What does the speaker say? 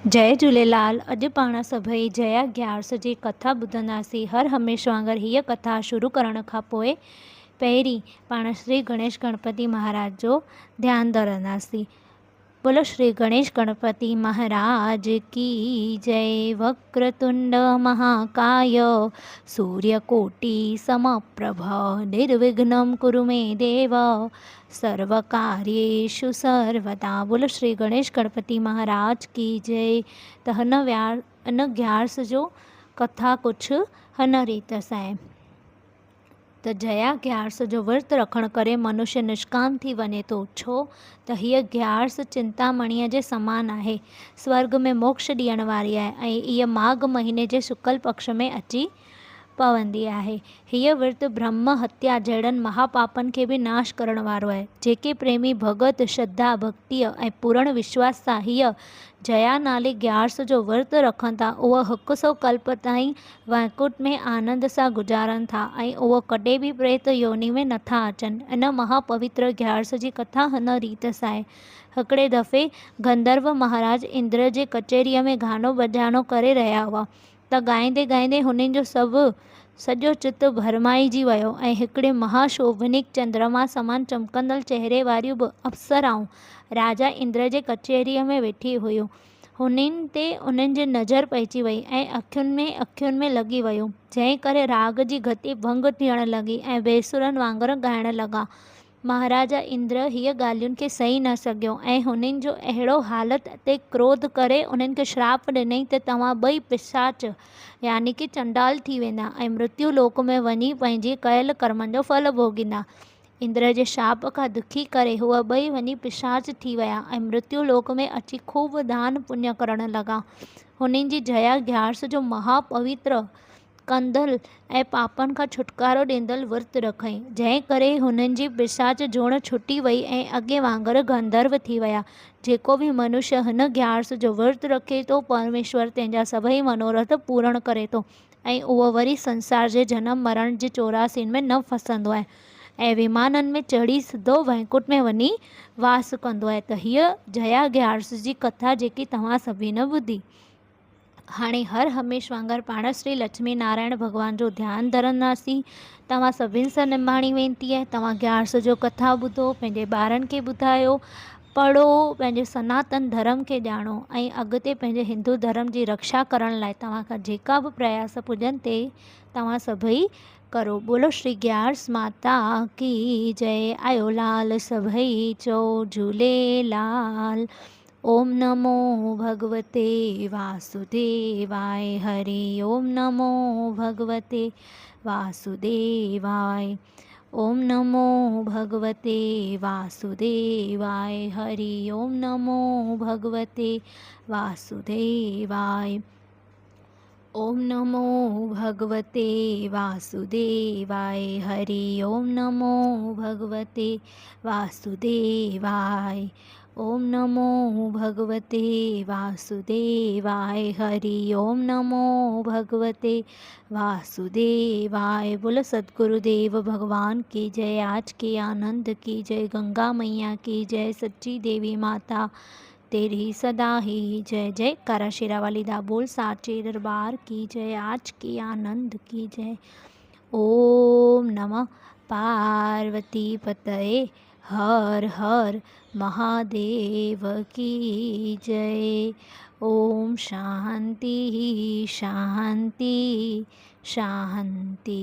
जय झूलेलाल। अॼु पाण सभई जया ग्यारस जी कथा ॿुधंदासीं। हर हमेशा वांगुरु हीअ कथा शुरू करण खां पोइ पहिरीं पाण श्री गणेश गणपति महाराज जो ध्यानु धरंदासीं। बोलो श्री गणेश गणपति महाराज की जय। वक्रतुंड महाकाय सूर्यकोटि समप्रभ निर्विघ्नं कुरु मे देव सर्वकार्येषु सर्वदा। बोलो श्री गणेश गणपति महाराज की जय। त हिन ग्यारस जो कथा कुछ हिन रीत सां आहे त जया ग्यारस जो विर्त रखण करे मनुष्य निष्काम थी वञे थो। छो त हीअ ग्यारस चिंतामणीअ जे समान आहे, स्वर्ग में मोक्ष ॾियण वारी आहे ऐं इहा माघ महीने जे शुक्ल पक्ष में अची पवंदी आहे। हीअ विर्त ब्रह्म हत्या जहिड़नि महापापनि खे बि नाश करण वारो आहे। जेके प्रेमी भगत श्रद्धा भक्तीअ ऐं पूर्ण विश्वास सां हीअ जया नाले ग्यारस जो विर्त रखनि था, उहा 100 कल्प ताईं वैकुंठ में आनंद सां गुज़ारनि था ऐं उहो कॾहिं बि प्रेत योनि में नथा अचनि। इन महापवित्र ग्यारस जी कथा हिन रीत सां आहे। हिकिड़े दफ़े गंधर्व महाराज इंद्र जे कचहरीअ में गानो बजानो करे रहिया हुआ त ॻाईंदे ॻाईंदे हुननि जो सॼो चित भरमाइजी वियो ऐं हिकिड़े महाशोभनिक चंद्रमा समान चमकंदड़ चहिरे वारियूं बि अप्सराऊं राजा इंद्र जे कचहरीअ में वेठी हुयूं। हुननि ते उन्हनि जी नज़र पइजी वई ऐं अखियुनि में लॻी वियूं, जंहिं करे राग जी गति भंग थियण लॻी ऐं बेसुरनि वांगुरु ॻाइण लॻा। महाराजा इंद्र हीअ ॻाल्हियुनि खे सही न सघियो ऐं हुननि जो अहिड़ो हालत ते क्रोध करे उन्हनि खे श्राप ॾिनई त तव्हां ॿई पिशाच यानी कि चंडाल थी वेंदा ऐं मृत्यु लोक में वञी पंहिंजे कयल कर्मनि जो फल भोॻींदा। इंद्र जे शाप खां दुखी करे उहे ॿई वञी पिशाच थी विया ऐं मृत्यु लोक में अची खूब दान पुण्य करण लॻा। हुननि जी जया ग्यारस जो महापवित्र कंदल ऐं पापनि खां छुटकारो ॾींदड़ विर्त रखई, जंहिं करे हुननि जी पिशाच जोण छुटी वई ऐं अॻे वांगुरु गंधर्व थी विया। जेको बि मनुष्य हिन ग्यारस जो विर्त रखे थो, परमेश्वर तंहिंजा सभई मनोरथ पूर्ण करे थो ऐं उहो वरी संसार जे जनम मरण जी चौरासीनि में न फसंदो आहे ऐं विमाननि में चढ़ी सिधो वैकुंठ में वञी वास कंदो आहे। त हीअ जया ग्यारस जी कथा जेकी तव्हां सभिनी ॿुधी। हाणे हर हमेशा वांगुरु पाण श्री लक्ष्मी नारायण भॻवान जो ध्यानु धरंदासीं। तव्हां सभिनी सां निमाणी वेनिती आहे, तव्हां ग्यारस जो कथा ॿुधो, पंहिंजे ॿारनि खे ॿुधायो, पढ़ो, पंहिंजे सनातन धर्म खे ॼाणो ऐं अॻिते पंहिंजे हिंदू धर्म जी रक्षा करण लाइ तव्हां खां जेका बि प्रयास पुॼनि ते तव्हां सभई करो। बोलो श्री ग्यारस माता की जय। आयो लाल सभई चओ झूलेलाल। ओम नमो भगवते वासुदेवाय। हरि ओम नमो भगवते वासुदेवाय। ओम नमो भगवते वासुदेवाय। हरि ओम नमो भगवते वासुदेवाय। ओम नमो भगवते वासुदेवाय। हरि ओम नमो भगवते वासुदेवाय। ओम नमो भगवते वासुदेवाय। हरि ओम नमो भगवते वासुदेवाय। बोलो सद्गुरुदेव भगवान की जय। आज के आनंद की जय। गंगा मैया की जय। सच्ची देवी माता तेरी सदा ही जय। जय कारा शेरा वाली दा बोल साचे दरबार की जय। आज के आनंद की जय। ओम नमः पार्वती पतये हर हर महादेव की जय। ओम शांति शांति शांति।